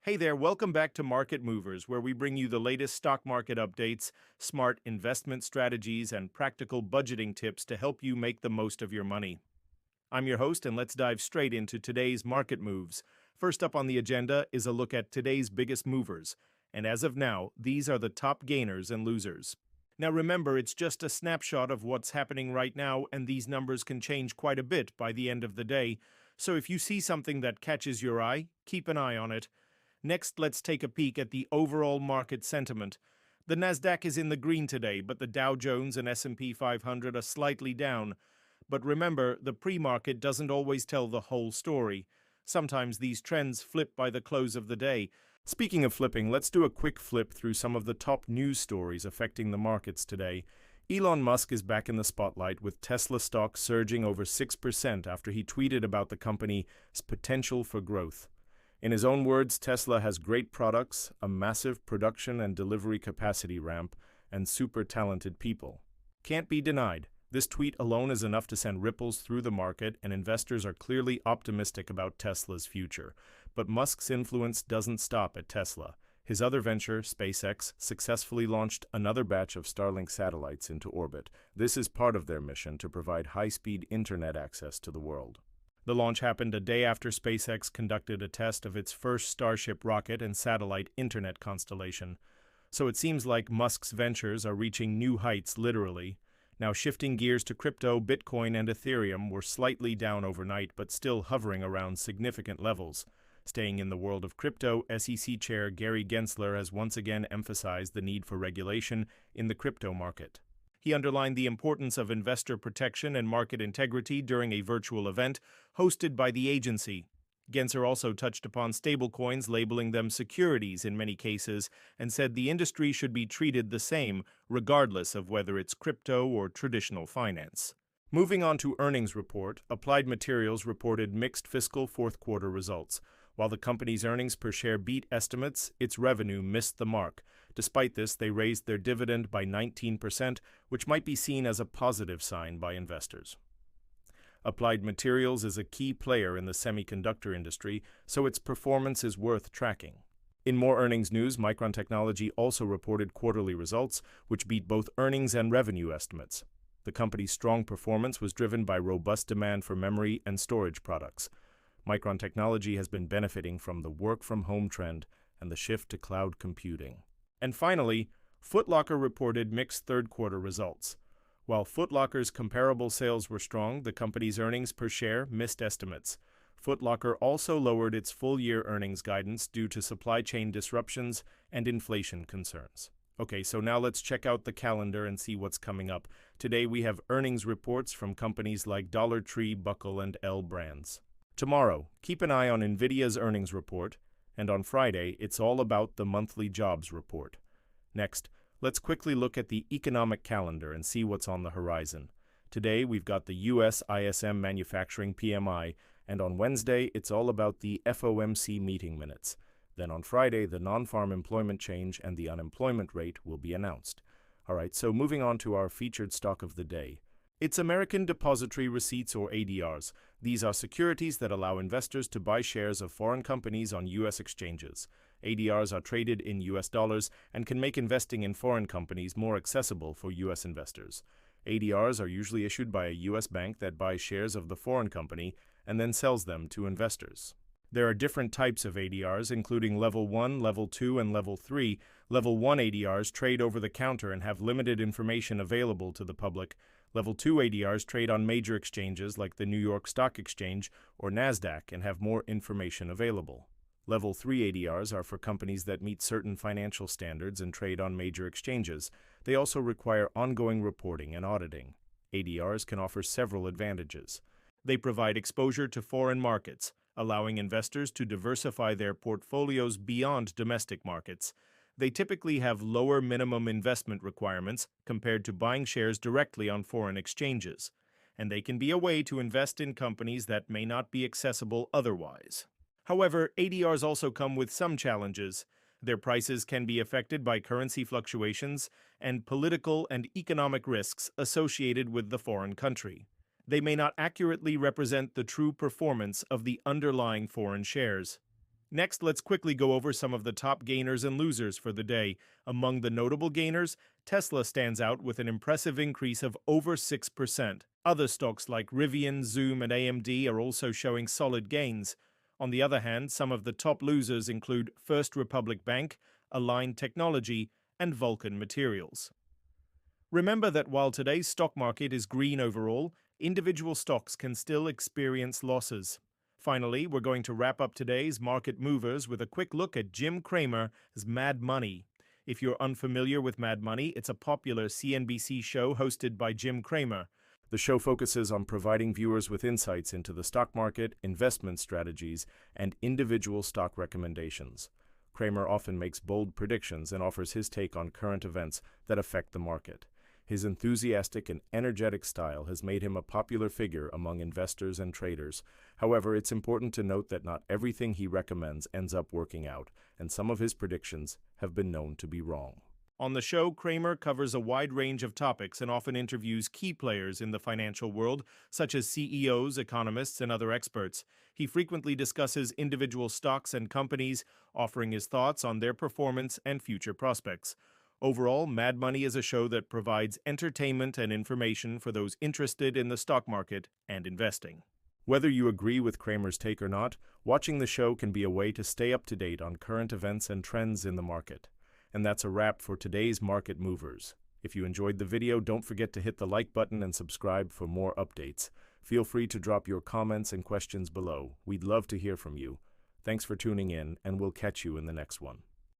Hey there, welcome back to Market Movers, where we bring you the latest stock market updates, smart investment strategies, and practical budgeting tips to help you make the most of your money. I'm your host, and let's dive straight into today's market moves. First up on the agenda is a look at today's biggest movers, and as of now, these are the top gainers and losers. Now remember, it's just a snapshot of what's happening right now, and these numbers can change quite a bit by the end of the day. So if you see something that catches your eye, keep an eye on it. Next, let's take a peek at the overall market sentiment. The Nasdaq is in the green today, but the Dow Jones and S&P 500 are slightly down. But remember, the pre-market doesn't always tell the whole story. Sometimes these trends flip by the close of the day. Speaking of flipping, let's do a quick flip through some of the top news stories affecting the markets today. Elon Musk is back in the spotlight, with Tesla stock surging over 6% after he tweeted about the company's potential for growth. In his own words, Tesla has great products, a massive production and delivery capacity ramp, and super talented people. Can't be denied. This tweet alone is enough to send ripples through the market, and investors are clearly optimistic about Tesla's future. But Musk's influence doesn't stop at Tesla. His other venture, SpaceX, successfully launched another batch of Starlink satellites into orbit. This is part of their mission to provide high-speed internet access to the world. The launch happened a day after SpaceX conducted a test of its first Starship rocket and satellite internet constellation. So it seems like Musk's ventures are reaching new heights literally. Now shifting gears to crypto, Bitcoin and Ethereum were slightly down overnight but still hovering around significant levels. Staying in the world of crypto, SEC Chair Gary Gensler has once again emphasized the need for regulation in the crypto market. He underlined the importance of investor protection and market integrity during a virtual event hosted by the agency. Gensler also touched upon stablecoins, labeling them securities in many cases, and said the industry should be treated the same, regardless of whether it's crypto or traditional finance. Moving on to earnings report, Applied Materials reported mixed fiscal fourth quarter results. While the company's earnings per share beat estimates, its revenue missed the mark. Despite this, they raised their dividend by 19%, which might be seen as a positive sign by investors. Applied Materials is a key player in the semiconductor industry, so its performance is worth tracking. In more earnings news, Micron Technology also reported quarterly results, which beat both earnings and revenue estimates. The company's strong performance was driven by robust demand for memory and storage products. Micron Technology has been benefiting from the work-from-home trend and the shift to cloud computing. And finally, Foot Locker reported mixed third-quarter results. While Foot Locker's comparable sales were strong, the company's earnings per share missed estimates. Foot Locker also lowered its full-year earnings guidance due to supply chain disruptions and inflation concerns. Okay, so now let's check out the calendar and see what's coming up. Today we have earnings reports from companies like Dollar Tree, Buckle, and L Brands. Tomorrow, keep an eye on NVIDIA's earnings report, and on Friday, it's all about the monthly jobs report. Next, let's quickly look at the economic calendar and see what's on the horizon. Today, we've got the US ISM Manufacturing PMI, and on Wednesday, it's all about the FOMC meeting minutes. Then on Friday, the non-farm employment change and the unemployment rate will be announced. All right, so moving on to our featured stock of the day. It's American Depository Receipts, or ADRs. These are securities that allow investors to buy shares of foreign companies on U.S. exchanges. ADRs are traded in U.S. dollars and can make investing in foreign companies more accessible for U.S. investors. ADRs are usually issued by a U.S. bank that buys shares of the foreign company and then sells them to investors. There are different types of ADRs, including Level 1, Level 2, and Level 3. Level 1 ADRs trade over the counter and have limited information available to the public. Level 2 ADRs trade on major exchanges like the New York Stock Exchange or NASDAQ and have more information available. Level 3 ADRs are for companies that meet certain financial standards and trade on major exchanges. They also require ongoing reporting and auditing. ADRs can offer several advantages. They provide exposure to foreign markets, allowing investors to diversify their portfolios beyond domestic markets. They typically have lower minimum investment requirements compared to buying shares directly on foreign exchanges, and they can be a way to invest in companies that may not be accessible otherwise. However, ADRs also come with some challenges. Their prices can be affected by currency fluctuations and political and economic risks associated with the foreign country. They may not accurately represent the true performance of the underlying foreign shares. Next, let's quickly go over some of the top gainers and losers for the day. Among the notable gainers, Tesla stands out with an impressive increase of over 6%. Other stocks like Rivian, Zoom, and AMD are also showing solid gains. On the other hand, some of the top losers include First Republic Bank, Align Technology, and Vulcan Materials. Remember that while today's stock market is green overall, individual stocks can still experience losses. Finally, we're going to wrap up today's market movers with a quick look at Jim Cramer's Mad Money. If you're unfamiliar with Mad Money, it's a popular CNBC show hosted by Jim Cramer. The show focuses on providing viewers with insights into the stock market, investment strategies, and individual stock recommendations. Cramer often makes bold predictions and offers his take on current events that affect the market. His enthusiastic and energetic style has made him a popular figure among investors and traders. However, it's important to note that not everything he recommends ends up working out, and some of his predictions have been known to be wrong. On the show, Cramer covers a wide range of topics and often interviews key players in the financial world, such as CEOs, economists, and other experts. He frequently discusses individual stocks and companies, offering his thoughts on their performance and future prospects. Overall, Mad Money is a show that provides entertainment and information for those interested in the stock market and investing. Whether you agree with Cramer's take or not, watching the show can be a way to stay up to date on current events and trends in the market. And that's a wrap for today's Market Movers. If you enjoyed the video, don't forget to hit the like button and subscribe for more updates. Feel free to drop your comments and questions below. We'd love to hear from you. Thanks for tuning in, and we'll catch you in the next one.